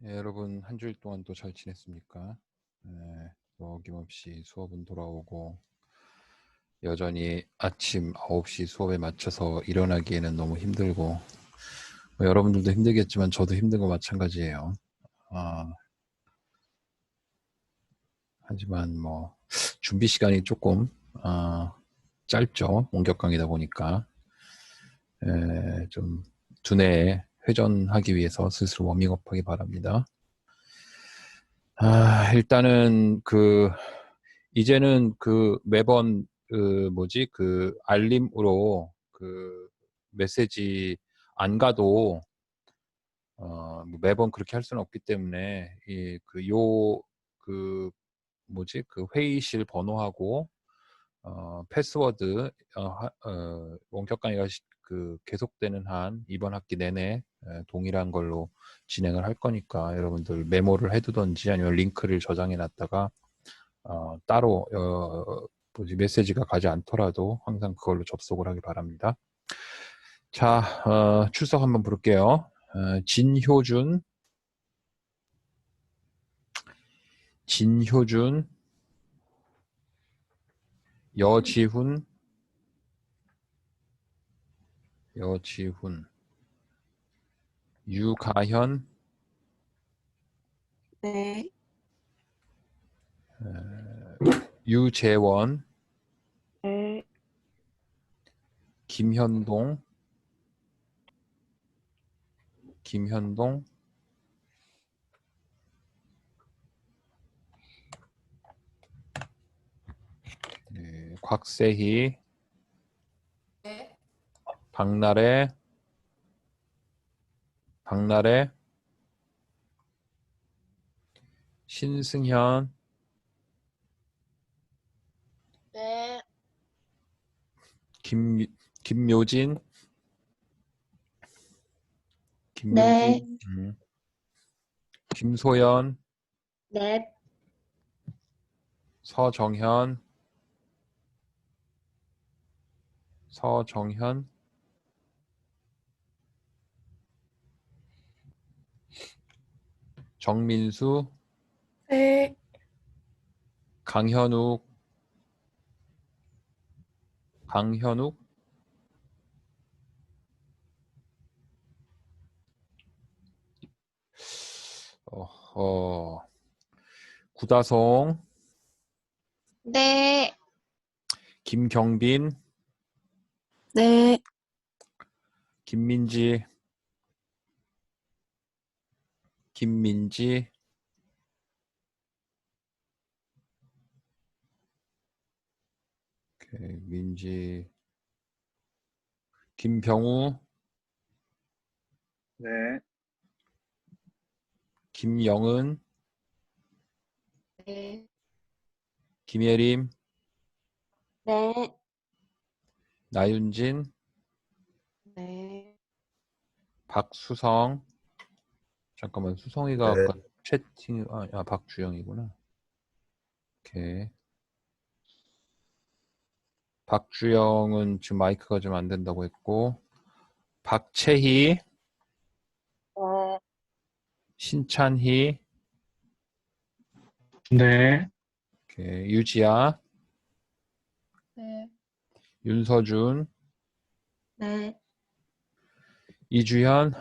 예, 여러분 한 주일 동안 또 잘 지냈습니까? 또 어김없이 수업은 돌아오고 여전히 아침 9시 수업에 맞춰서 일어나기에는 너무 힘들고 여러분들도 힘들겠지만 저도 힘든 거 마찬가지예요. 하지만 뭐 준비 시간이 조금 짧죠. 원격 강의다 보니까 좀 두뇌에 회전하기 위해서 스스로 워밍업하기 바랍니다. 일단은 이제는 매번 알림으로 메시지 안 가도 뭐 매번 그렇게 할 수는 없기 때문에 회의실 번호하고 패스워드 원격 강의가 계속되는 한 이번 학기 내내 동일한 걸로 진행을 할 거니까 여러분들 메모를 해두던지 아니면 링크를 저장해 놨다가 따로 메시지가 가지 않더라도 항상 그걸로 접속을 하기 바랍니다. 자, 출석 한번 부를게요. 진효준, 여지훈, 유가현, 네. 유재원, 네. 김현동, 곽세희, 네. 박나래, 신승현, 네. 김묘진, 네. 김소연, 네. 서정현, 정민수, 네. 강현욱, 구다송, 네. 김경빈, 네. 김민지, 민지, 김병우, 네. 김영은, 네. 김예림, 네. 나윤진, 네. 박수성, 잠깐만, 수성이가 네. 아까 채팅, 박주영이구나. 오케이. 박주영은 지금 마이크가 좀 안 된다고 했고, 박채희, 신찬희, 네. 오케이. 유지아, 네. 윤서준, 네. 이주현,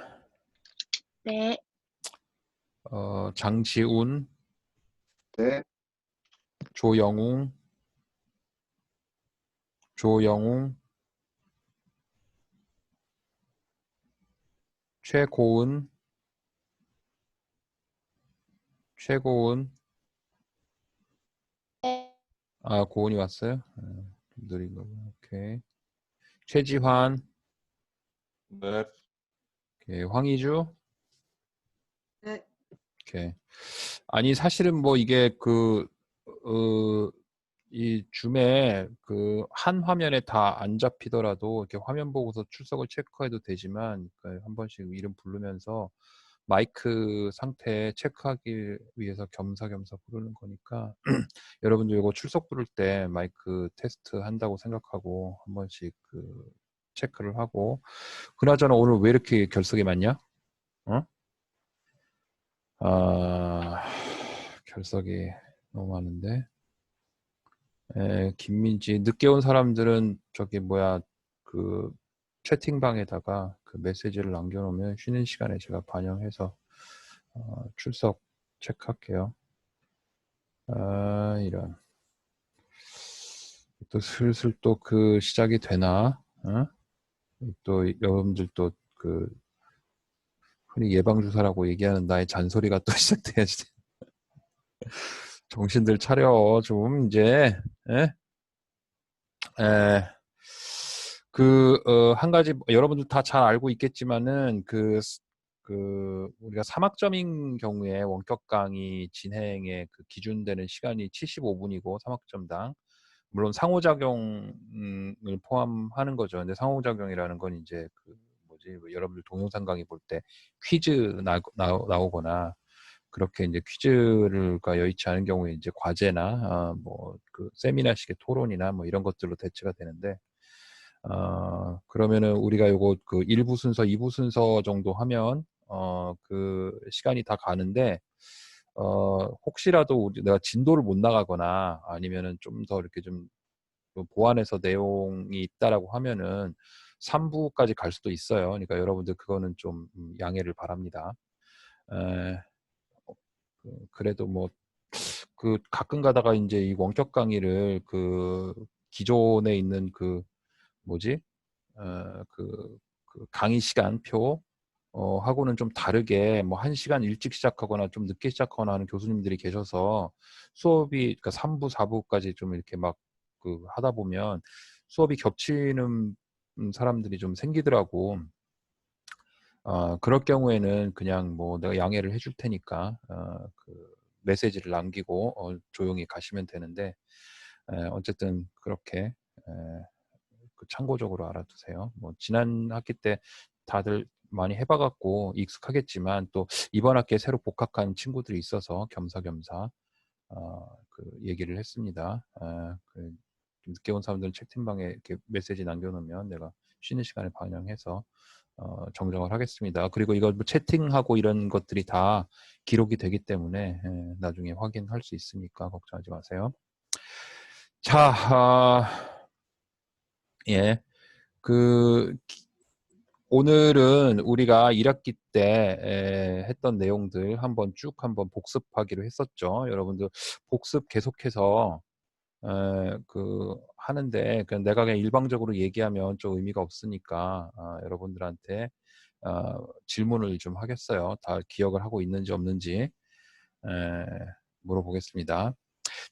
네. 장지운, 네. 조영웅, 최고은, 네. 고은이 왔어요? 좀 느린 거구나. 오케이. 최지환, 네. 오케이. 황희주, 네. 오케이. 아니, 사실은 뭐 이게 이 줌에 한 화면에 다 안 잡히더라도 이렇게 화면 보고서 출석을 체크해도 되지만 한 번씩 이름 부르면서 마이크 상태 체크하기 위해서 겸사겸사 부르는 거니까 여러분들 이거 출석 부를 때 마이크 테스트 한다고 생각하고 한 번씩 체크를 하고. 그나저나 오늘 왜 이렇게 결석이 많냐? 어? 아, 결석이 너무 많은데. 김민지 늦게 온 사람들은 저기 뭐야 그 채팅방에다가 그 메시지를 남겨놓으면 쉬는 시간에 제가 반영해서 출석 체크할게요. 아, 이런. 또 슬슬 또 그 시작이 되나? 어? 또 여러분들 또 그 흔히 예방주사라고 얘기하는 나의 잔소리가 또 시작돼야지. 정신들 차려 좀 이제. 에? 에. 한 가지 여러분들 다 잘 알고 있겠지만은 우리가 3학점인 경우에 원격 강의 진행의 그 기준되는 시간이 75분이고 3학점당 물론 상호작용을 포함하는 거죠. 근데 상호작용이라는 건 이제 그 뭐지 여러분들 동영상 강의 볼 때 퀴즈 나오거나 그렇게 이제 퀴즈가 여의치 않은 경우에 이제 과제나 뭐 그 세미나식의 토론이나 뭐 이런 것들로 대체가 되는데 그러면은 우리가 요거 그 1부 순서, 2부 순서 정도 하면 그 시간이 다 가는데 혹시라도 내가 진도를 못 나가거나 아니면은 좀 더 이렇게 좀 보완해서 내용이 있다라고 하면은 3부까지 갈 수도 있어요. 그러니까 여러분들 그거는 좀 양해를 바랍니다. 그래도 뭐 그 가끔 가다가 이제 이 원격 강의를 그 기존에 있는 그 뭐지 그 강의 시간표 하고는 좀 다르게 뭐 1시간 일찍 시작하거나 좀 늦게 시작하거나 하는 교수님들이 계셔서 수업이 그러니까 3부, 4부까지 좀 이렇게 막 그 하다 보면 수업이 겹치는 사람들이 좀 생기더라고. 그럴 경우에는 그냥 뭐 내가 양해를 해줄 테니까 그 메시지를 남기고 조용히 가시면 되는데 어쨌든 그렇게 그 참고적으로 알아두세요. 뭐 지난 학기 때 다들 많이 해봐갖고 익숙하겠지만 또 이번 학기에 새로 복학한 친구들이 있어서 겸사겸사 그 얘기를 했습니다. 그 늦게 온 사람들은 채팅방에 이렇게 메시지 남겨놓으면 내가 쉬는 시간에 반영해서 정정을 하겠습니다. 그리고 이거 뭐 채팅하고 이런 것들이 다 기록이 되기 때문에 나중에 확인할 수 있으니까 걱정하지 마세요. 자, 예. 오늘은 우리가 1학기 때 했던 내용들 한번 쭉 한번 복습하기로 했었죠. 여러분들 복습 계속해서 하는데 그냥 내가 그냥 일방적으로 얘기하면 좀 의미가 없으니까 여러분들한테 질문을 좀 하겠어요. 다 기억을 하고 있는지 없는지 물어보겠습니다.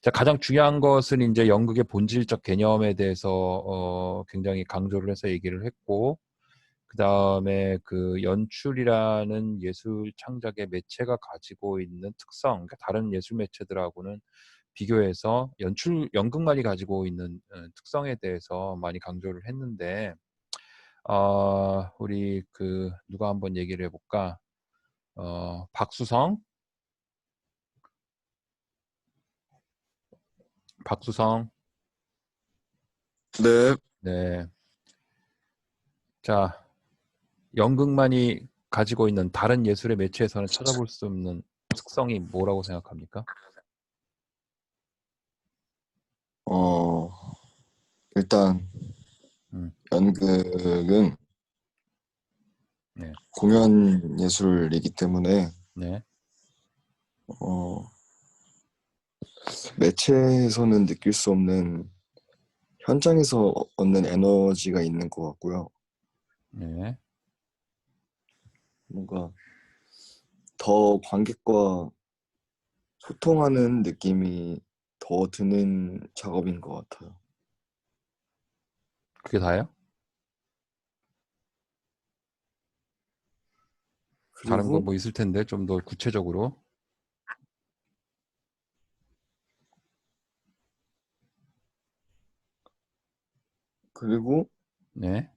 자, 가장 중요한 것은 이제 연극의 본질적 개념에 대해서 굉장히 강조를 해서 얘기를 했고, 그 다음에 그 연출이라는 예술 창작의 매체가 가지고 있는 특성, 그러니까 다른 예술 매체들하고는 비교해서 연극만이 가지고 있는 특성에 대해서 많이 강조를 했는데, 우리 누가 한번 얘기를 해볼까? 박수성. 네. 네. 자, 연극만이 가지고 있는 다른 예술의 매체에서는 찾아볼 수 없는 특성이 뭐라고 생각합니까? 일단 음, 연극은 네, 공연 예술이기 때문에 네, 매체에서는 느낄 수 없는 현장에서 얻는 에너지가 있는 것 같고요. 네. 뭔가 더 관객과 소통하는 느낌이 더 드는 작업인 것 같아요. 그게 다예요? 다른 거 그리고 뭐 있을 텐데 좀 더 구체적으로. 네.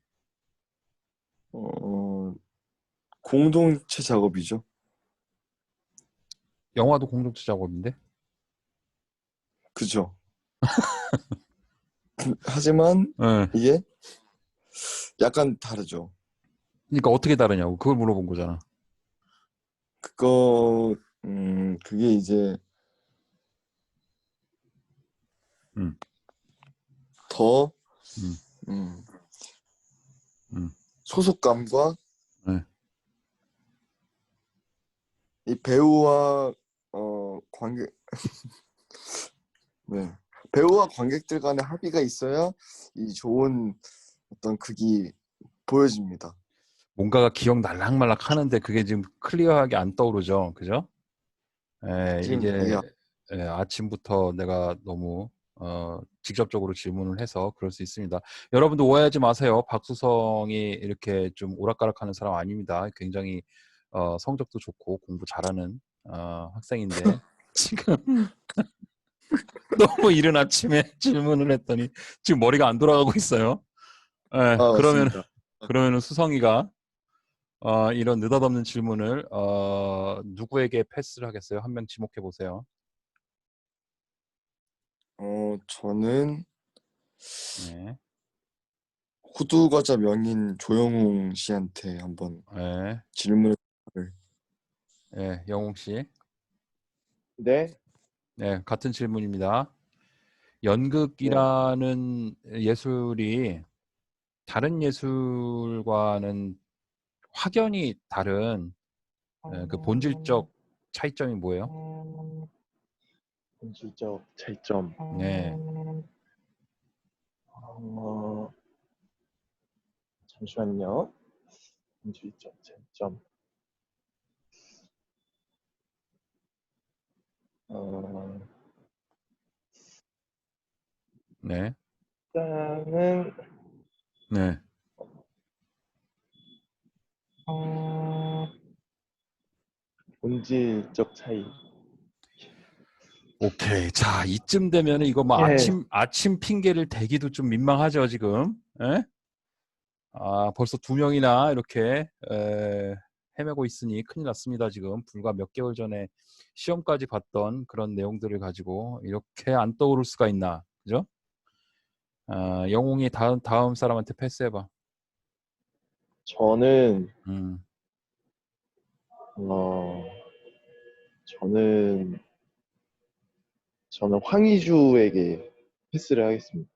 공동체 작업이죠. 영화도 공동체 작업인데? 그죠? 하지만 네. 이게 약간 다르죠. 그러니까 어떻게 다르냐고 그걸 물어본 거잖아. 그거 그게 이제 음, 더 음, 음, 음. 소속감과 네. 이 배우와 관객 네. 배우와 관객들 간의 합의가 있어야 이 좋은 어떤 극이 보여집니다. 뭔가가 기억 날락말락 하는데 그게 지금 클리어하게 안 떠오르죠. 그죠? 지금 이게 이게 아침부터 내가 너무 직접적으로 질문을 해서 그럴 수 있습니다. 여러분도 오해하지 마세요. 박수성이 이렇게 좀 오락가락하는 사람 아닙니다. 굉장히 성적도 좋고 공부 잘하는 학생인데 지금 너무 이른 아침에 질문을 했더니 지금 머리가 안 돌아가고 있어요. 그러면 맞습니다. 그러면은 수성이가 이런 느닷없는 질문을 누구에게 패스를 하겠어요? 한 명 지목해 보세요. 저는 네. 호두과자 명인 조영웅 씨한테 한번 네. 질문을 네, 영웅 씨. 네, 네, 같은 질문입니다. 네. 연극이라는 예술이 다른 예술과는 확연히 다른 그 본질적 차이점이 뭐예요? 본질적 차이점. 네. 어, 잠시만요. 본질적 차이점. 어, 네. 일단은 네. 본질적 차이. 오케이. 자, 이쯤 되면 이거 뭐 예, 아침 핑계를 대기도 좀 민망하죠, 지금. 예? 벌써 두 명이나 이렇게 헤매고 있으니 큰일 났습니다. 지금 불과 몇 개월 전에 시험까지 봤던 그런 내용들을 가지고 이렇게 안 떠오를 수가 있나, 그죠? 영웅이 다음 사람한테 패스해봐. 저는 음, 어, 저는 황희주에게 패스를 하겠습니다.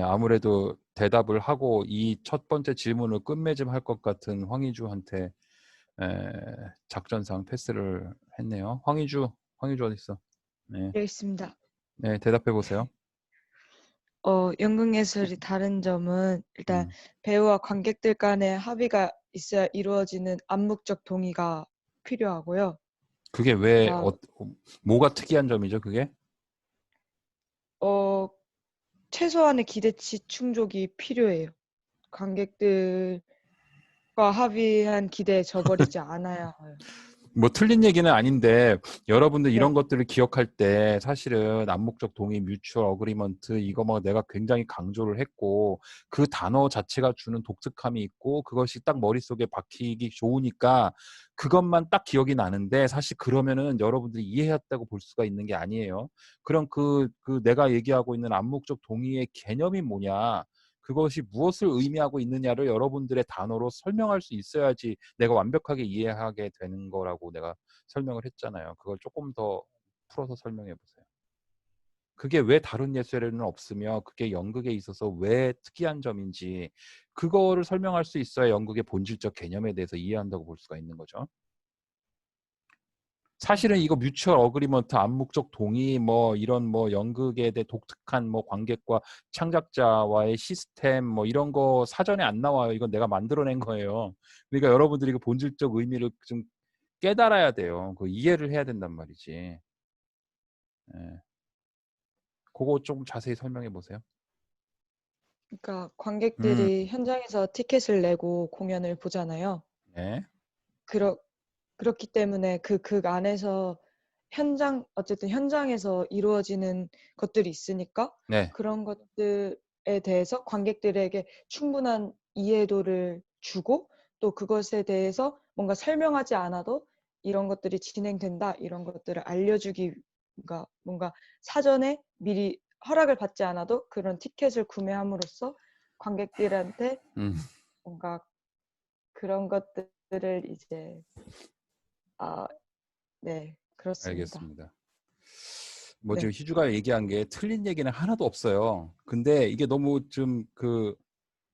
아무래도 대답을 하고 이 첫 번째 질문을 끝맺음 할 것 같은 황희주한테 작전상 패스를 했네요. 황희주 어디 있어? 네, 여기 있습니다. 네, 대답해 보세요. 연극 예술이 다른 점은 일단 음. 배우와 관객들 간의 합의가 있어야 이루어지는 암묵적 동의가 필요하고요. 그게 왜 그러니까 뭐가 특이한 점이죠? 그게? 어, 최소한의 기대치 충족이 필요해요. 관객들과 합의한 기대에 저버리지 않아야 해요. 뭐 틀린 얘기는 아닌데 여러분들 이런 네. 것들을 기억할 때 사실은 암묵적 동의, 뮤추얼 어그리먼트 이거 뭐 내가 굉장히 강조를 했고 그 단어 자체가 주는 독특함이 있고 그것이 딱 머릿속에 박히기 좋으니까 그것만 딱 기억이 나는데 사실 그러면은 여러분들이 이해했다고 볼 수가 있는 게 아니에요. 그럼 그 내가 얘기하고 있는 암묵적 동의의 개념이 뭐냐? 그것이 무엇을 의미하고 있느냐를 여러분들의 단어로 설명할 수 있어야지 내가 완벽하게 이해하게 되는 거라고 내가 설명을 했잖아요. 그걸 조금 더 풀어서 설명해 보세요. 그게 왜 다른 예술에는 없으며 그게 연극에 있어서 왜 특이한 점인지 그거를 설명할 수 있어야 연극의 본질적 개념에 대해서 이해한다고 볼 수가 있는 거죠. 사실은 이거 뮤추얼 어그리먼트, 암묵적 동의, 뭐 이런 뭐 연극에 대해 독특한 뭐 관객과 창작자와의 시스템 뭐 이런 거 사전에 안 나와요. 이건 내가 만들어낸 거예요. 그러니까 여러분들이 그 본질적 의미를 좀 깨달아야 돼요. 그 이해를 해야 된단 말이지. 예. 그거 좀 자세히 설명해 보세요. 그러니까 음, 관객들이 현장에서 티켓을 내고 공연을 보잖아요. 네, 그렇기 때문에 그 극 안에서 어쨌든 현장에서 이루어지는 것들이 있으니까 네, 그런 것들에 대해서 관객들에게 충분한 이해도를 주고 또 그것에 대해서 뭔가 설명하지 않아도 이런 것들이 진행된다 이런 것들을 알려주기 뭔가 사전에 미리 허락을 받지 않아도 그런 티켓을 구매함으로써 관객들한테 음, 뭔가 그런 것들을 이제 아, 네, 그렇습니다. 알겠습니다. 뭐 지금 네, 희주가 얘기한 게 틀린 얘기는 하나도 없어요. 근데 이게 너무 좀 그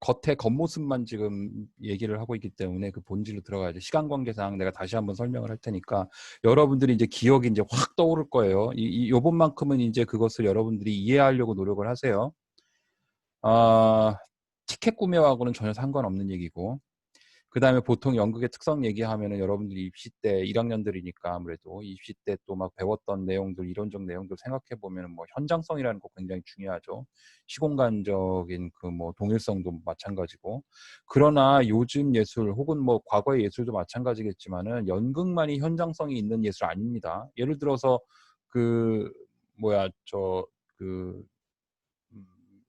겉에 겉모습만 지금 얘기를 하고 있기 때문에 그 본질로 들어가야죠. 시간 관계상 내가 다시 한번 설명을 할 테니까 여러분들이 이제 기억이 이제 확 떠오를 거예요. 요번만큼은 이제 그것을 여러분들이 이해하려고 노력을 하세요. 아, 티켓 구매하고는 전혀 상관없는 얘기고, 그 다음에 보통 연극의 특성 얘기하면은 여러분들이 입시 때 1학년들이니까 아무래도 입시 때 또 막 배웠던 내용들, 이론적 내용들 생각해 보면은 뭐 현장성이라는 거 굉장히 중요하죠. 시공간적인 그 뭐 동일성도 마찬가지고. 그러나 요즘 예술 혹은 뭐 과거의 예술도 마찬가지겠지만은 연극만이 현장성이 있는 예술 아닙니다. 예를 들어서 그 뭐야 저그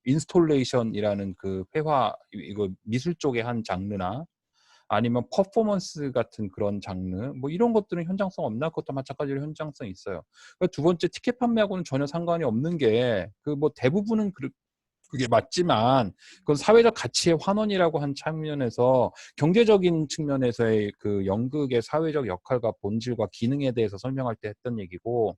인스톨레이션이라는 그 회화 이거 미술 쪽의 한 장르나 아니면 퍼포먼스 같은 그런 장르 뭐 이런 것들은 현장성 없나? 그것도 마찬가지로 현장성이 있어요. 두 번째 티켓 판매하고는 전혀 상관이 없는 게 그 뭐 대부분은 그게 맞지만 그건 사회적 가치의 환원이라고 한 측면에서 경제적인 측면에서의 그 연극의 사회적 역할과 본질과 기능에 대해서 설명할 때 했던 얘기고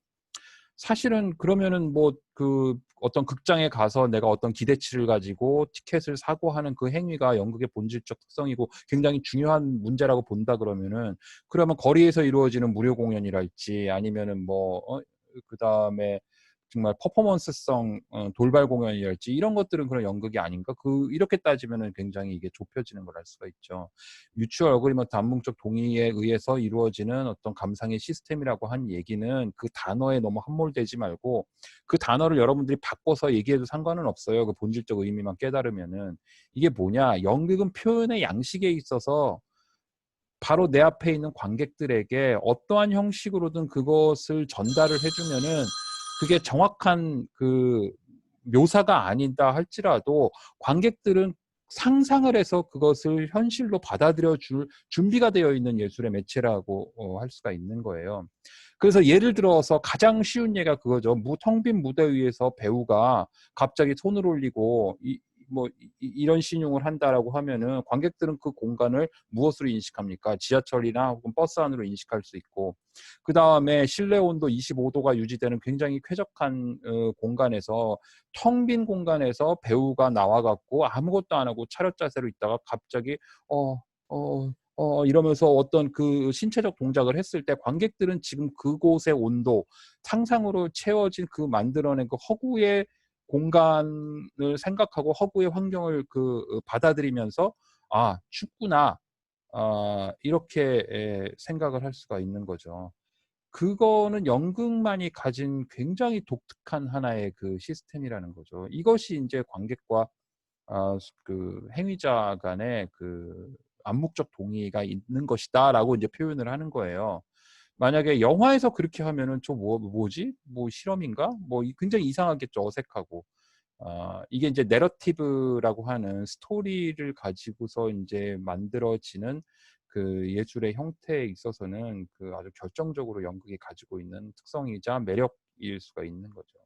사실은 그러면은 뭐 그 어떤 극장에 가서 내가 어떤 기대치를 가지고 티켓을 사고 하는 그 행위가 연극의 본질적 특성이고 굉장히 중요한 문제라고 본다 그러면 거리에서 이루어지는 무료 공연이랄지 아니면은 뭐 그다음에 정말 퍼포먼스성 돌발 공연이랄지 이런 것들은 그런 연극이 아닌가? 이렇게 따지면은 굉장히 이게 좁혀지는 걸 알 수가 있죠. 뮤추얼 어그리먼트 암묵적 동의에 의해서 이루어지는 어떤 감상의 시스템이라고 한 얘기는 그 단어에 너무 함몰되지 말고 그 단어를 여러분들이 바꿔서 얘기해도 상관은 없어요. 그 본질적 의미만 깨달으면은 이게 뭐냐? 연극은 표현의 양식에 있어서 바로 내 앞에 있는 관객들에게 어떠한 형식으로든 그것을 전달을 해주면은 그게 정확한 그 묘사가 아니다 할지라도 관객들은 상상을 해서 그것을 현실로 받아들여 줄 준비가 되어 있는 예술의 매체라고 할 수가 있는 거예요. 그래서 예를 들어서 가장 쉬운 예가 그거죠. 텅 빈 무대 위에서 배우가 갑자기 손을 올리고 이런 신용을 한다라고 하면은 관객들은 그 공간을 무엇으로 인식합니까? 지하철이나 혹은 버스 안으로 인식할 수 있고 그 다음에 실내 온도 25도가 유지되는 굉장히 쾌적한 공간에서 텅 빈 공간에서 배우가 나와갖고 아무것도 안 하고 차렷 자세로 있다가 갑자기 이러면서 어떤 그 신체적 동작을 했을 때 관객들은 지금 그곳의 온도, 상상으로 채워진 그 만들어낸 그 허구의 공간을 생각하고 허구의 환경을 받아들이면서 아, 춥구나. 이렇게 생각을 할 수가 있는 거죠. 그거는 연극만이 가진 굉장히 독특한 하나의 그 시스템이라는 거죠. 이것이 이제 관객과 그 행위자 간의 그 암묵적 동의가 있는 것이다라고 이제 표현을 하는 거예요. 만약에 영화에서 그렇게 하면은 뭐지? 뭐 실험인가? 굉장히 이상하겠죠. 어색하고. 이게 이제 내러티브라고 하는 스토리를 가지고서 이제 만들어지는 그 예술의 형태에 있어서는 그 아주 결정적으로 연극이 가지고 있는 특성이자 매력일 수가 있는 거죠.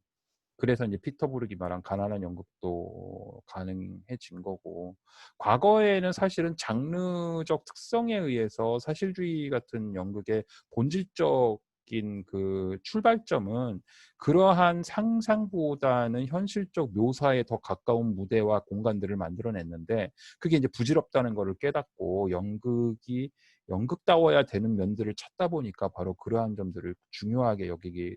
그래서 이제 피터브룩이 말한 가난한 연극도 가능해진 거고 과거에는 사실은 장르적 특성에 의해서 사실주의 같은 연극의 본질적인 그 출발점은 그러한 상상보다는 현실적 묘사에 더 가까운 무대와 공간들을 만들어냈는데 그게 이제 부질없다는 거를 깨닫고 연극이 연극다워야 되는 면들을 찾다 보니까 바로 그러한 점들을 중요하게 여기게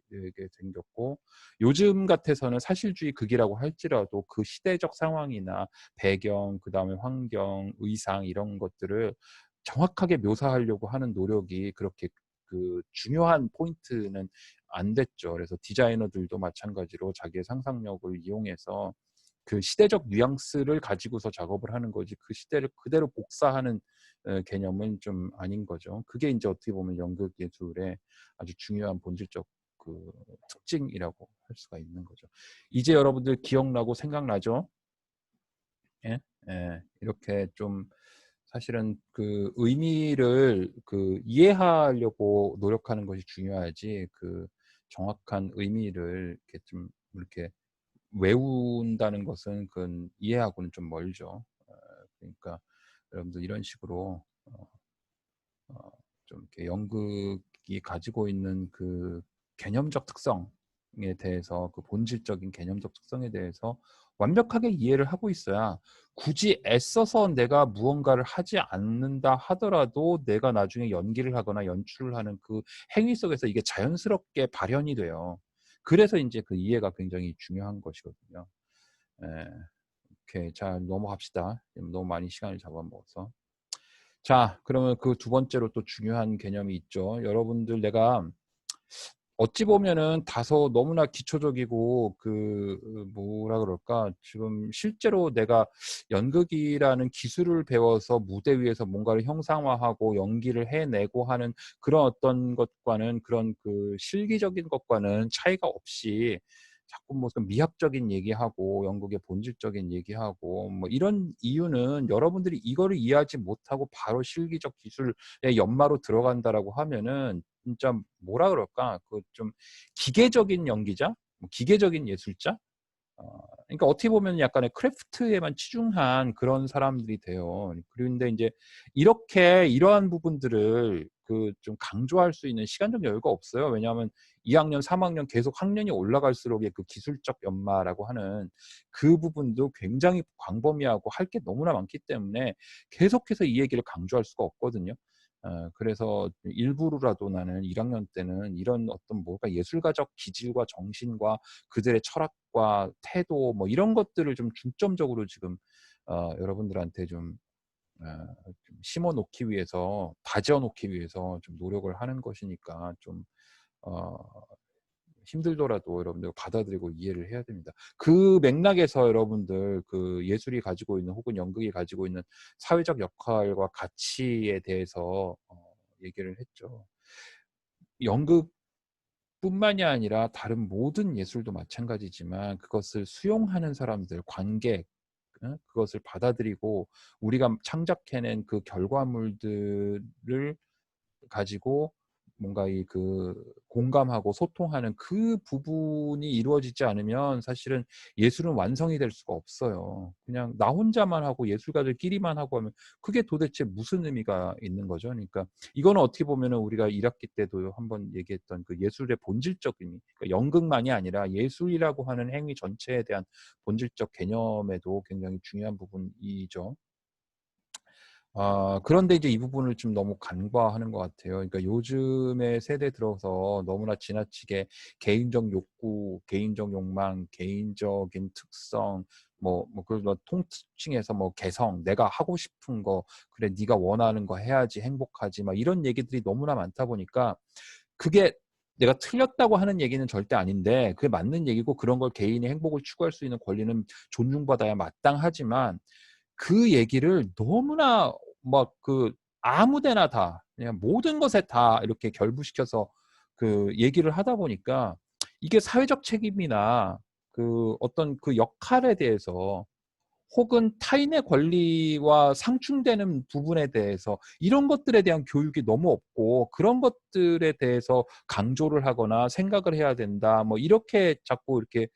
생겼고 요즘 같아서는 사실주의 극이라고 할지라도 그 시대적 상황이나 배경, 그 다음에 환경, 의상 이런 것들을 정확하게 묘사하려고 하는 노력이 그렇게 그 중요한 포인트는 안 됐죠. 그래서 디자이너들도 마찬가지로 자기의 상상력을 이용해서 그 시대적 뉘앙스를 가지고서 작업을 하는 거지 그 시대를 그대로 복사하는 개념은 좀 아닌 거죠. 그게 이제 어떻게 보면 연극 예술의 아주 중요한 본질적 그 특징이라고 할 수가 있는 거죠. 이제 여러분들 기억나고 생각나죠? 예? 예. 이렇게 좀 사실은 그 의미를 그 이해하려고 노력하는 것이 중요하지 그 정확한 의미를 이렇게 좀 이렇게 외운다는 것은 그건 이해하고는 좀 멀죠. 그러니까 여러분들 이런 식으로 좀 이렇게 연극 연극이 가지고 있는 그 개념적 특성에 대해서 그 본질적인 개념적 특성에 대해서 완벽하게 이해를 하고 있어야 굳이 애써서 내가 무언가를 하지 않는다 하더라도 내가 나중에 연기를 하거나 연출을 하는 그 행위 속에서 이게 자연스럽게 발현이 돼요. 그래서 인제 그 이해가 굉장히 중요한 것이거든요. 예. 오케이. 자, 넘어갑시다. 지금 너무 많이 시간을 잡아먹어서. 자, 그러면 그 두 번째로 또 중요한 개념이 있죠. 여러분들 내가 어찌 보면은 다소 너무나 기초적이고 뭐라 그럴까? 지금 실제로 내가 연극이라는 기술을 배워서 무대 위에서 뭔가를 형상화하고 연기를 해내고 하는 그런 어떤 것과는 그런 그 실기적인 것과는 차이가 없이 자꾸 무슨 미학적인 얘기하고 연극의 본질적인 얘기하고 뭐 이런 이유는 여러분들이 이거를 이해하지 못하고 바로 실기적 기술의 연마로 들어간다라고 하면은 진짜 뭐라 그럴까? 그 좀 기계적인 연기자? 뭐 기계적인 예술자? 그러니까 어떻게 보면 약간의 크래프트에만 치중한 그런 사람들이 돼요. 그런데 인제 이렇게 이러한 부분들을 그 좀 강조할 수 있는 시간적 여유가 없어요. 왜냐하면 2 학년, 3 학년 계속 학년이 올라갈수록의 그 기술적 연마라고 하는 그 부분도 굉장히 광범위하고 할 게 너무나 많기 때문에 계속해서 이 얘기를 강조할 수가 없거든요. 그래서 일부러라도 나는 1 학년 때는 이런 어떤 뭐가 예술가적 기질과 정신과 그들의 철학과 태도 뭐 이런 것들을 좀 중점적으로 지금 여러분들한테 좀 좀 심어 놓기 위해서 다져 놓기 위해서 좀 노력을 하는 것이니까 좀 어 힘들더라도 여러분들 받아들이고 이해를 해야 됩니다. 그 맥락에서 여러분들 그 예술이 가지고 있는 혹은 연극이 가지고 있는 사회적 역할과 가치에 대해서 얘기를 했죠. 연극뿐만이 아니라 다른 모든 예술도 마찬가지지만 그것을 수용하는 사람들, 관객, 그것을 받아들이고 우리가 창작해낸 그 결과물들을 가지고 뭔가 이 그 공감하고 소통하는 그 부분이 이루어지지 않으면 사실은 예술은 완성이 될 수가 없어요. 그냥 나 혼자만 하고 예술가들끼리만 하고 하면 그게 도대체 무슨 의미가 있는 거죠. 그러니까 이거는 어떻게 보면은 우리가 1 학기 때도 한번 얘기했던 그 예술의 본질적인 그러니까 연극만이 아니라 예술이라고 하는 행위 전체에 대한 본질적 개념에도 굉장히 중요한 부분이죠. 그런데 이제 이 부분을 좀 너무 간과하는 것 같아요. 그러니까 요즘의 세대 들어서 너무나 지나치게 개인적 욕구, 개인적 욕망, 개인적인 특성 그걸 뭐 통칭해서 뭐 개성, 내가 하고 싶은 거, 그래 네가 원하는 거 해야지 행복하지 막 이런 얘기들이 너무나 많다 보니까 그게 내가 틀렸다고 하는 얘기는 절대 아닌데 그게 맞는 얘기고 그런 걸 개인의 행복을 추구할 수 있는 권리는 존중받아야 마땅하지만 그 얘기를 너무나 막 아무 데나 다 그냥 모든 것에 다 이렇게 결부시켜서 그 얘기를 하다 보니까 이게 사회적 책임이나 그 어떤 그 역할에 대해서 혹은 타인의 권리와 상충되는 부분에 대해서 이런 것들에 대한 교육이 너무 없고 그런 것들에 대해서 강조를 하거나 생각을 해야 된다. 뭐 이렇게 자꾸 이렇게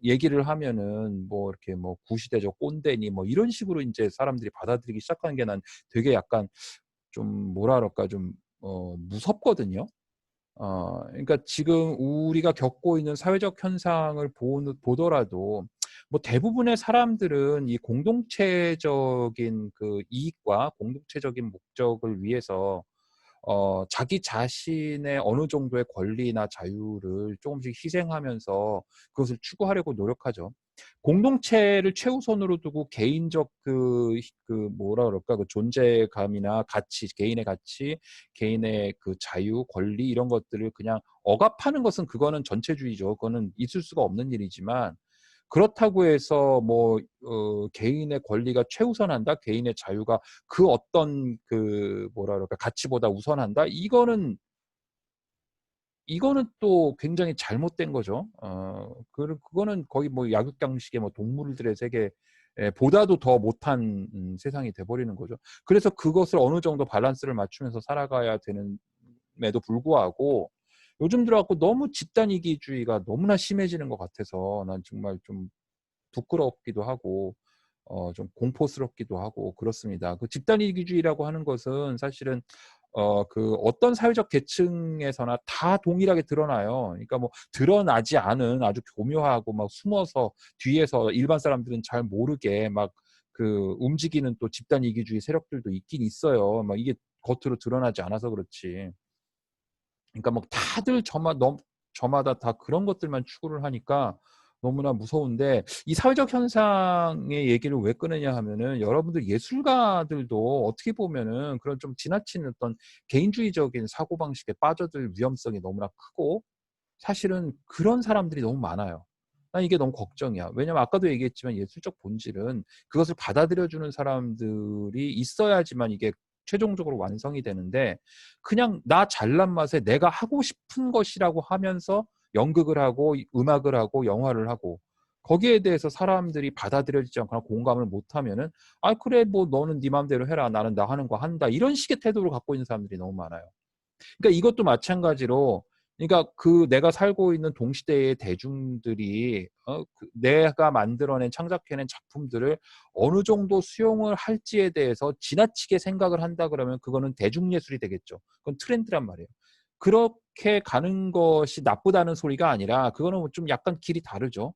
얘기를 하면은 뭐 이렇게 뭐 구시대적 꼰대니 뭐 이런 식으로 인제 사람들이 받아들이기 시작하는 게 난 되게 약간 좀 뭐라 그럴까 좀 무섭거든요. 그러니까 지금 우리가 겪고 있는 사회적 현상을 보더라도 뭐 대부분의 사람들은 이 공동체적인 그 이익과 공동체적인 목적을 위해서 자기 자신의 어느 정도의 권리나 자유를 조금씩 희생하면서 그것을 추구하려고 노력하죠. 공동체를 최우선으로 두고 개인적 뭐라 그럴까, 그 존재감이나 가치, 개인의 가치, 개인의 그 자유, 권리 이런 것들을 그냥 억압하는 것은 그거는 전체주의죠. 그거는 있을 수가 없는 일이지만 그렇다고 해서 개인의 권리가 최우선한다, 개인의 자유가 그 어떤 뭐라 그럴까 가치보다 우선한다. 이거는 또 굉장히 잘못된 거죠. 그거는 거의 뭐 약육강식의 뭐 동물들의 세계 보다도 더 못한 세상이 돼 버리는 거죠. 그래서 그것을 어느 정도 밸런스를 맞추면서 살아가야 되는에도 불구하고 요즘 들어 갖고 너무 집단 이기주의가 너무나 심해지는 것 같아서 난 정말 좀 부끄럽기도 하고 좀 공포스럽기도 하고 그렇습니다. 그 집단 이기주의라고 하는 것은 사실은 그 어떤 사회적 계층에서나 다 동일하게 드러나요. 그러니까 뭐 드러나지 않은 아주 교묘하고 막 숨어서 뒤에서 일반 사람들은 잘 모르게 막 그 움직이는 또 집단 이기주의 세력들도 있긴 있어요. 막 이게 겉으로 드러나지 않아서 그렇지. 그러니까 뭐 다들 저마다 다 그런 것들만 추구를 하니까 너무나 무서운데, 이 사회적 현상의 얘기를 왜 꺼내냐 하면은 여러분들 예술가들도 어떻게 보면은 그런 좀 지나친 어떤 개인주의적인 사고방식에 빠져들 위험성이 너무나 크고, 사실은 그런 사람들이 너무 많아요. 난 이게 너무 걱정이야. 왜냐면 아까도 얘기했지만 예술적 본질은 그것을 받아들여주는 사람들이 있어야지만 이게 최종적으로 완성이 되는데, 그냥 나 잘난 맛에 내가 하고 싶은 것이라고 하면서 연극을 하고 음악을 하고 영화를 하고 거기에 대해서 사람들이 받아들여지지 않거나 공감을 못하면은 아 그래 뭐 너는 네 마음대로 해라, 나는 나 하는 거 한다, 이런 식의 태도를 갖고 있는 사람들이 너무 많아요. 그러니까 이것도 마찬가지로, 그러니까 그 내가 살고 있는 동시대의 대중들이 내가 만들어낸 창작해낸 작품들을 어느 정도 수용을 할지에 대해서 지나치게 생각을 한다 그러면 그거는 대중예술이 되겠죠. 그건 트렌드란 말이에요. 그렇게 가는 것이 나쁘다는 소리가 아니라 그거는 좀 약간 길이 다르죠.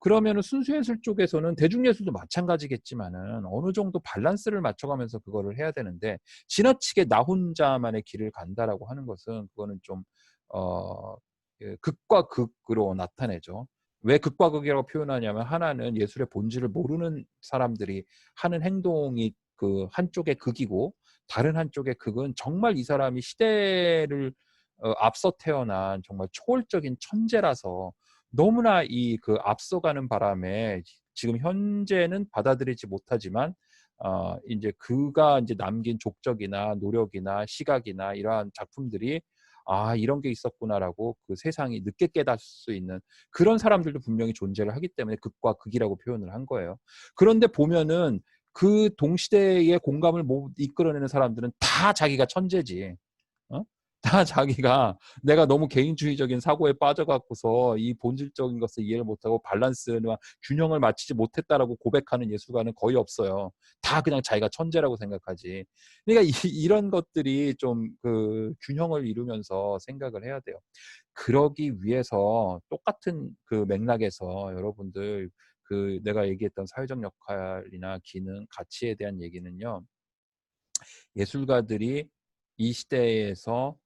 그러면은 순수예술 쪽에서는 대중예술도 마찬가지겠지만은 어느 정도 밸런스를 맞춰가면서 그거를 해야 되는데, 지나치게 나 혼자만의 길을 간다라고 하는 것은 그거는 좀 극과 극으로 나타내죠. 왜 극과 극이라고 표현하냐면, 하나는 예술의 본질을 모르는 사람들이 하는 행동이 그 한쪽의 극이고, 다른 한쪽의 극은 정말 이 사람이 시대를 앞서 태어난 정말 초월적인 천재라서 너무나 이 그 앞서가는 바람에 지금 현재는 받아들이지 못하지만 인제 그가 인제 남긴 족적이나 노력이나 시각이나 이러한 작품들이 '아 이런 게 있었구나.'라고 그 세상이 늦게 깨닫을 수 있는 그런 사람들도 분명히 존재를 하기 때문에 극과 극이라고 표현을 한 거예요. 그런데 보면은 그 동시대의 공감을 못 이끌어내는 사람들은 다 자기가 천재지. 어? 다 자기가 내가 너무 개인주의적인 사고에 빠져 갖고서 이 본질적인 것을 이해를 못하고 밸런스나 균형을 맞추지 못했다라고 고백하는 예술가는 거의 없어요. 다 그냥 자기가 천재라고 생각하지. 그러니까 이런 것들이 좀 그 균형을 이루면서 생각을 해야 돼요. 그러기 위해서 똑같은 그 맥락에서 여러분들 그 내가 얘기했던 사회적 역할이나 기능, 가치에 대한 얘기는요. 예술가들이 이 시대에서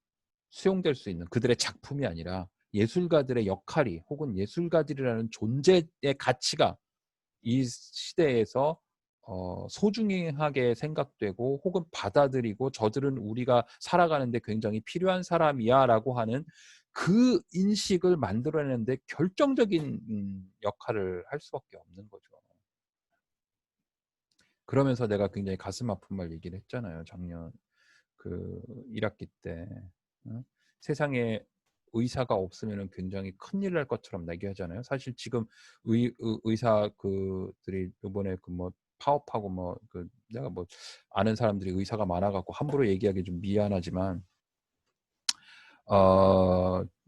수용될 수 있는 그들의 작품이 아니라 예술가들의 역할이, 혹은 예술가들이라는 존재의 가치가 이 시대에서 소중하게 생각되고 혹은 받아들이고, 저들은 우리가 살아가는데 굉장히 필요한 사람이야라고 하는 그 인식을 만들어내는 데 결정적인 역할을 할 수밖에 없는 거죠. 그러면서 내가 굉장히 가슴 아픈 말 얘기를 했잖아요. 작년 그 1학기 때. 어? 세상에 의사가 없으면 굉장히 큰일 날 것처럼 얘기하잖아요. 사실 지금 의사 그들이 이번에 그 뭐 파업하고 뭐 그 내가 뭐 아는 사람들이 의사가 많아갖고 함부로 얘기하기 좀 미안하지만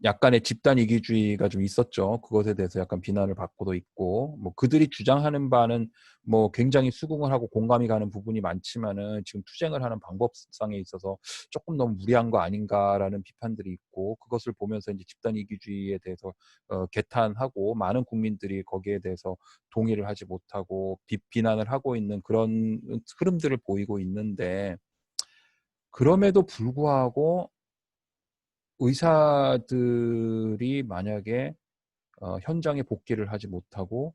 약간의 집단 이기주의가 좀 있었죠. 그것에 대해서 약간 비난을 받고도 있고, 뭐 그들이 주장하는 바는 뭐 굉장히 수긍을 하고 공감이 가는 부분이 많지만은 지금 투쟁을 하는 방법상에 있어서 조금 너무 무리한 거 아닌가라는 비판들이 있고, 그것을 보면서 이제 집단 이기주의에 대해서 개탄하고 많은 국민들이 거기에 대해서 동의를 하지 못하고 비난을 하고 있는 그런 흐름들을 보이고 있는데, 그럼에도 불구하고 의사들이 만약에 현장에 복귀를 하지 못하고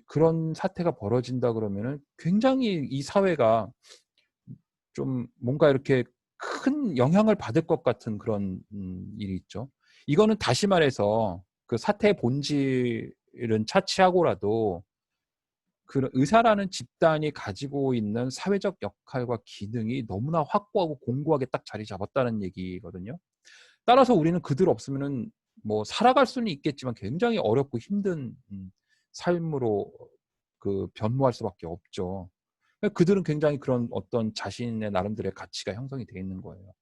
그런 사태가 벌어진다 그러면은 굉장히 이 사회가 좀 뭔가 이렇게 큰 영향을 받을 것 같은 그런 일이 있죠. 이거는 다시 말해서 그 사태의 본질은 차치하고라도 그 의사라는 집단이 가지고 있는 사회적 역할과 기능이 너무나 확고하고 공고하게 딱 자리 잡았다는 얘기거든요. 따라서 우리는 그들 없으면은 뭐 살아갈 수는 있겠지만 굉장히 어렵고 힘든 삶으로 그 변모할 수밖에 없죠. 그들은 굉장히 그런 어떤 자신의 나름대로의 가치가 형성이 돼 있는 거예요.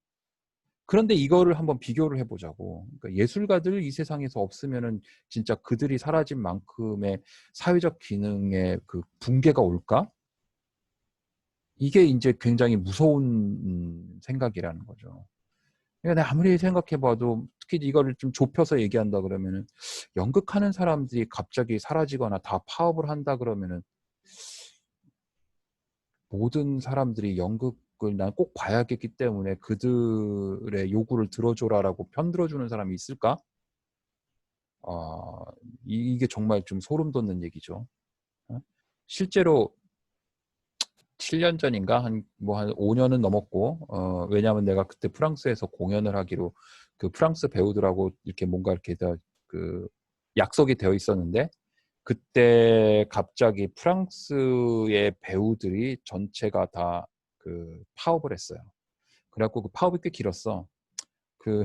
그런데 이거를 한번 비교를 해보자고. 그러니까 예술가들 이 세상에서 없으면은 진짜 그들이 사라진 만큼의 사회적 기능의 그 붕괴가 올까? 이게 이제 굉장히 무서운 생각이라는 거죠. 그러니까 내가 아무리 생각해봐도 특히 이거를 좀 좁혀서 얘기한다 그러면은 연극하는 사람들이 갑자기 사라지거나 다 파업을 한다 그러면은 모든 사람들이 연극을 난 꼭 봐야겠기 때문에 그들의 요구를 들어줘라라고 편들어주는 사람이 있을까? 아, 이게 정말 좀 소름 돋는 얘기죠. 어? 실제로 7년 전인가 한 5년은 넘었고 왜냐하면 내가 그때 프랑스에서 공연을 하기로 그 프랑스 배우들하고 이렇게 뭔가 이렇게 다 그 약속이 되어 있었는데 그때 갑자기 프랑스의 배우들이 전체가 다 그 파업을 했어요. 그래갖고 그 파업이 꽤 길었어. 그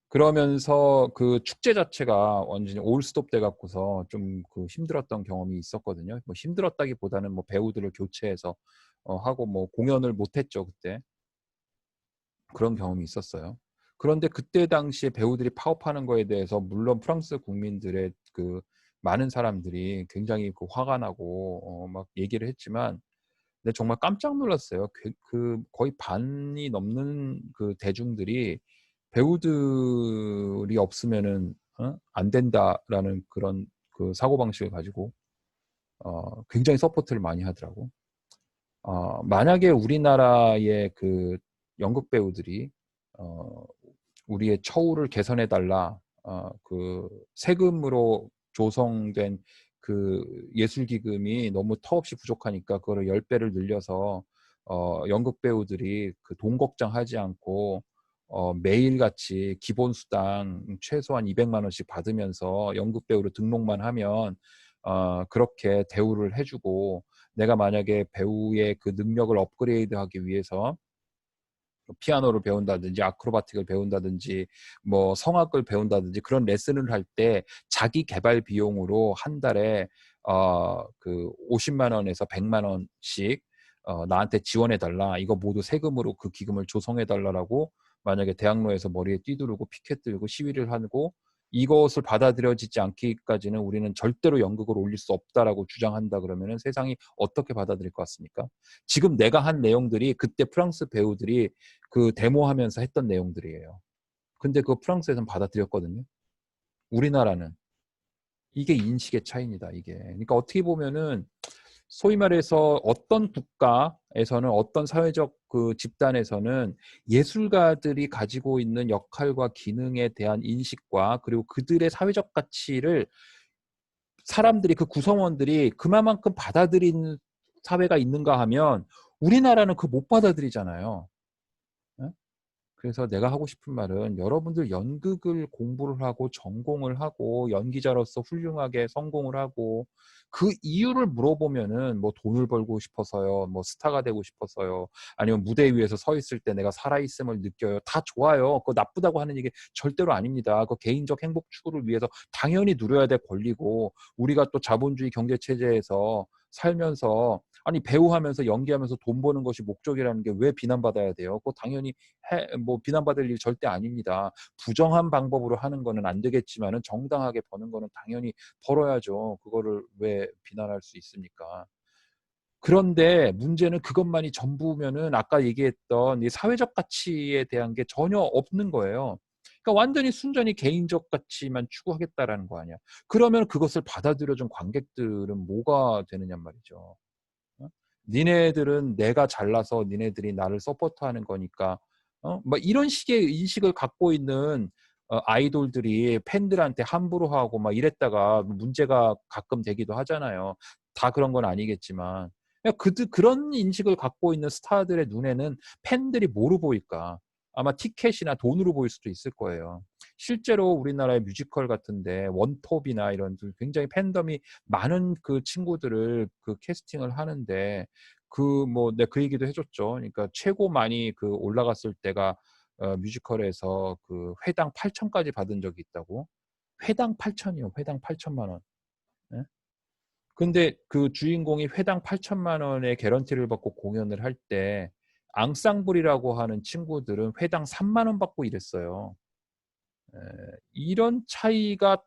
그러면서 그 축제 자체가 완전히 올스톱 돼 갖고서 좀 그 힘들었던 경험이 있었거든요. 뭐 힘들었다기보다는 뭐 배우들을 교체해서 하고 뭐 공연을 못 했죠, 그때. 그런 경험이 있었어요. 그런데 그때 당시에 배우들이 파업하는 거에 대해서 물론 프랑스 국민들의 그 많은 사람들이 굉장히 그 화가 나고 막 얘기를 했지만 근데 정말 깜짝 놀랐어요. 그 거의 반이 넘는 그 대중들이 배우들이 없으면은 안 된다라는 그런 그 사고방식을 가지고 굉장히 서포트를 많이 하더라고. 만약에 우리나라의 그 연극 배우들이 우리의 처우를 개선해 달라 그 세금으로 조성된 그 예술기금이 너무 터없이 부족하니까 그거를 10배를 늘려서 연극 배우들이 그 돈 걱정하지 않고 매일같이 기본수당 최소한 200만 원씩 받으면서 연극 배우로 등록만 하면 그렇게 대우를 해주고 내가 만약에 배우의 그 능력을 업그레이드하기 위해서 피아노를 배운다든지 아크로바틱을 배운다든지 뭐 성악을 배운다든지 그런 레슨을 할 때 자기 개발 비용으로 한 달에 그 50만 원에서 100만 원씩 나한테 지원해 달라. 이거 모두 세금으로 그 기금을 조성해 달라라고 만약에 대학로에서 머리에 띠두르고 피켓 들고 시위를 하고 이것을 받아들여지지 않기까지는 우리는 절대로 연극을 올릴 수 없다라고 주장한다 그러면은 세상이 어떻게 받아들일 것 같습니까? 지금 내가 한 내용들이 그때 프랑스 배우들이 그 데모하면서 했던 내용들이에요. 근데 그 프랑스에서는 받아들였거든요. 우리나라는 이게 인식의 차이입니다. 이게 그러니까 어떻게 보면은 소위 말해서 어떤 국가에서는 어떤 사회적 그 집단에서는 예술가들이 가지고 있는 역할과 기능에 대한 인식과 그리고 그들의 사회적 가치를 사람들이 그 구성원들이 그만큼 받아들이는 사회가 있는가 하면 우리나라는 그 못 받아들이잖아요. 예? 그래서 내가 하고 싶은 말은 여러분들 연극을 공부를 하고 전공을 하고 연기자로서 훌륭하게 성공을 하고 그 이유를 물어보면은 뭐 돈을 벌고 싶어서요, 뭐 스타가 되고 싶어서요, 아니면 무대 위에서 서 있을 때 내가 살아있음을 느껴요. 다 좋아요. 그거 나쁘다고 하는 얘기 절대로 아닙니다. 그 개인적 행복 추구를 위해서 당연히 누려야 될 권리고 우리가 또 자본주의 경제 체제에서 살면서 아니 배우하면서 연기하면서 돈 버는 것이 목적이라는 게 왜 비난받아야 돼요? 그거 당연히 뭐 비난받을 일 절대 아닙니다. 부정한 방법으로 하는 거는 안 되겠지만은 정당하게 버는 거는 당연히 벌어야죠. 그거를 왜 비난할 수 있습니까? 그런데 문제는 그것만이 전부면은 아까 얘기했던 이 사회적 가치에 대한 게 전혀 없는 거예요. 그러니까 완전히 순전히 개인적 가치만 추구하겠다라는 거 아니야. 그러면 그것을 받아들여준 관객들은 뭐가 되느냐 말이죠. 어? 니네들은 내가 잘나서 니네들이 나를 서포트하는 거니까 뭐 이런 식의 인식을 갖고 있는 아이돌들이 팬들한테 함부로 하고 막 이랬다가 문제가 가끔 되기도 하잖아요. 다 그런 건 아니겠지만 그런 인식을 갖고 있는 스타들의 눈에는 팬들이 뭐로 보일까? 아마 티켓이나 돈으로 보일 수도 있을 거예요. 실제로 우리나라의 뮤지컬 같은데 원톱이나 이런 굉장히 팬덤이 많은 그 친구들을 그 캐스팅을 하는데 그 뭐 내가 그 얘기도 해줬죠. 그러니까 최고 많이 그 올라갔을 때가 뮤지컬에서 그 회당 8천까지 받은 적이 있다고. 회당 8천이요. 회당 8천만 원. 예? 근데 그 주인공이 회당 8천만 원의 개런티를 받고 공연을 할 때 앙상블이라고 하는 친구들은 회당 3만 원 받고 이랬어요. 이런 차이가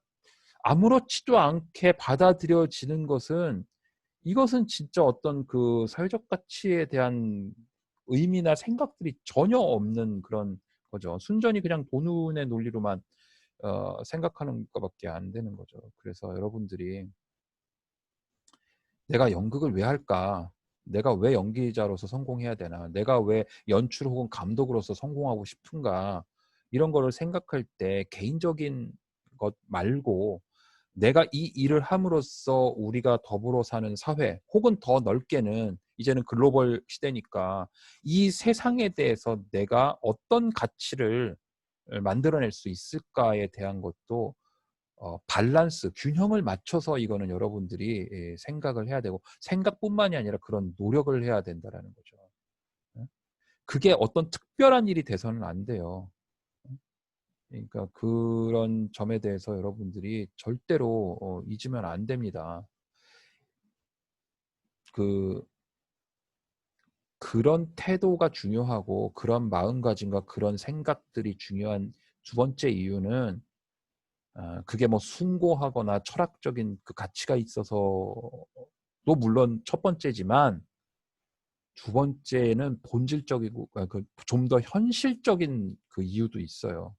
아무렇지도 않게 받아들여지는 것은 이것은 진짜 어떤 그 사회적 가치에 대한 의미나 생각들이 전혀 없는 그런 거죠. 순전히 그냥 돈의 논리로만 생각하는 것밖에 안 되는 거죠. 그래서 여러분들이 '내가 연극을 왜 할까? 내가 왜 연기자로서 성공해야 되나? 내가 왜 연출 혹은 감독으로서 성공하고 싶은가?' 이런 거를 생각할 때 개인적인 것 말고 내가 이 일을 함으로써 우리가 더불어 사는 사회 혹은 더 넓게는 이제는 글로벌 시대니까 이 세상에 대해서 내가 어떤 가치를 만들어낼 수 있을까에 대한 것도 밸런스, 균형을 맞춰서 이거는 여러분들이 생각을 해야 되고 생각뿐만이 아니라 그런 노력을 해야 된다라는 거죠. 예? 그게 어떤 특별한 일이 돼서는 안 돼요. 그러니까 그런 점에 대해서 여러분들이 절대로 잊으면 안 됩니다. 그 그런 태도가 중요하고 그런 마음가짐과 그런 생각들이 중요한 두 번째 이유는 그게 뭐 숭고하거나 철학적인 그 가치가 있어서도 물론 첫 번째지만 두 번째는 본질적이고 좀 더 현실적인 그 이유도 있어요.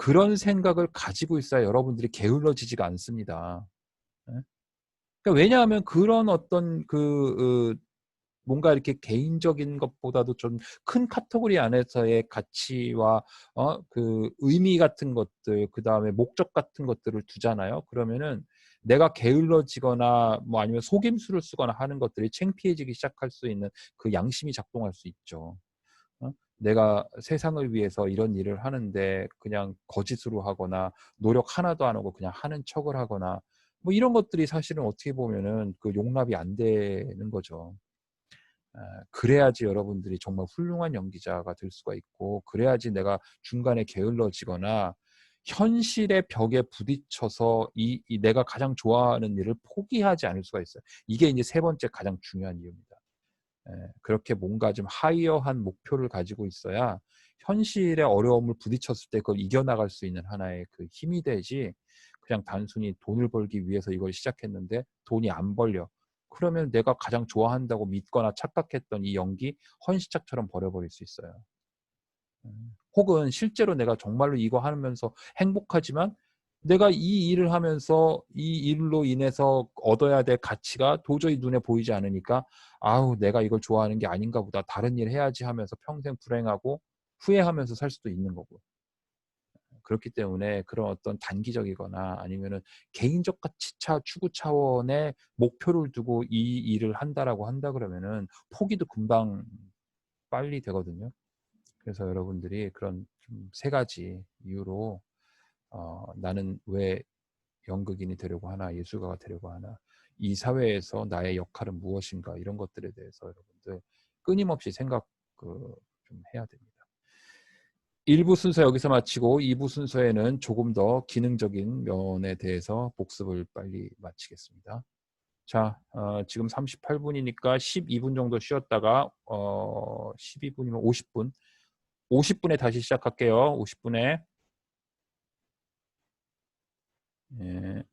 그런 생각을 가지고 있어야 여러분들이 게을러지지가 않습니다. 예? 그러니까 왜냐하면 그런 어떤 뭔가 이렇게 개인적인 것보다도 좀 큰 카테고리 안에서의 가치와 그 의미 같은 것들, 그다음에 목적 같은 것들을 두잖아요. 그러면은 내가 게을러지거나 뭐 아니면 속임수를 쓰거나 하는 것들이 창피해지기 시작할 수 있는 그 양심이 작동할 수 있죠. 내가 세상을 위해서 이런 일을 하는데 그냥 거짓으로 하거나 노력 하나도 안 하고 그냥 하는 척을 하거나 뭐 이런 것들이 사실은 어떻게 보면은 그 용납이 안 되는 거죠. 그래야지 여러분들이 정말 훌륭한 연기자가 될 수가 있고 그래야지 내가 중간에 게을러지거나 현실의 벽에 부딪혀서 이 내가 가장 좋아하는 일을 포기하지 않을 수가 있어요. 이게 이제 세 번째 가장 중요한 이유입니다. 그렇게 뭔가 좀 하이어한 목표를 가지고 있어야 현실의 어려움을 부딪혔을 때 그걸 이겨나갈 수 있는 하나의 그 힘이 되지 그냥 단순히 돈을 벌기 위해서 이걸 시작했는데 돈이 안 벌려. 그러면 내가 가장 좋아한다고 믿거나 착각했던 이 연기 헌시짝처럼 버려버릴 수 있어요. 혹은 실제로 내가 정말로 이거 하면서 행복하지만 내가 이 일을 하면서 이 일로 인해서 얻어야 될 가치가 도저히 눈에 보이지 않으니까 '아우 내가 이걸 좋아하는 게 아닌가 보다. 다른 일 해야지.' 하면서 평생 불행하고 후회하면서 살 수도 있는 거고. 그렇기 때문에 그런 어떤 단기적이거나 아니면은 개인적 가치 추구 차원의 목표를 두고 이 일을 한다라고 한다 그러면은 포기도 금방 빨리 되거든요. 그래서 여러분들이 그런 좀 세 가지 이유로 '나는 왜 연극인이 되려고 하나, 예술가가 되려고 하나, 이 사회에서 나의 역할은 무엇인가.' 이런 것들에 대해서 여러분들 끊임없이 생각 좀 해야 됩니다. 1부 순서 여기서 마치고 2부 순서에는 조금 더 기능적인 면에 대해서 복습을 빨리 마치겠습니다. 자, 지금 38분이니까 12분 정도 쉬었다가 12분이면 50분. 50분에 다시 시작할게요. 50분에. 예.